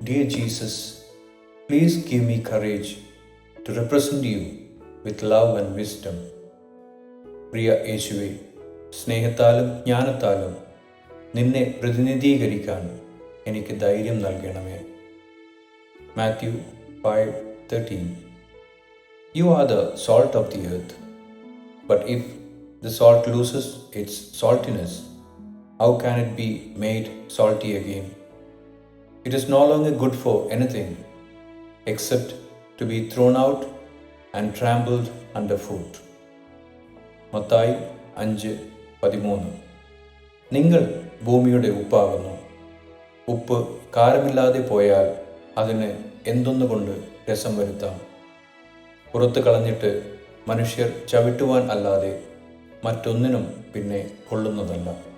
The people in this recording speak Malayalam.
Dear Jesus, please give me courage to represent you with love and wisdom. പ്രിയ യേശുവേ, സ്നേഹത്താലും ജ്ഞാനത്താലും നിന്നെ പ്രതിനിധീകരിക്കാൻ എനിക്ക് ധൈര്യം നൽകണമേ. Mathew 5:13. You are the salt of the earth, but if the salt loses its saltiness, how can it be made salty again? It is no longer good for anything except to be thrown out and trampled underfoot. Mathai 5:13. നിങ്ങൾ ഭൂമിയുടെ ഉപ്പാകുന്നു. ഉപ്പ് കാരമില്ലാതെ പോയാൽ അതിന് എന്തൊന്നുകൊണ്ട് രസം വരുത്താം? പുറത്ത് കളഞ്ഞിട്ട് മനുഷ്യർ ചവിട്ടുവാൻ അല്ലാതെ മറ്റൊന്നിനും പിന്നെ കൊള്ളുന്നതല്ല.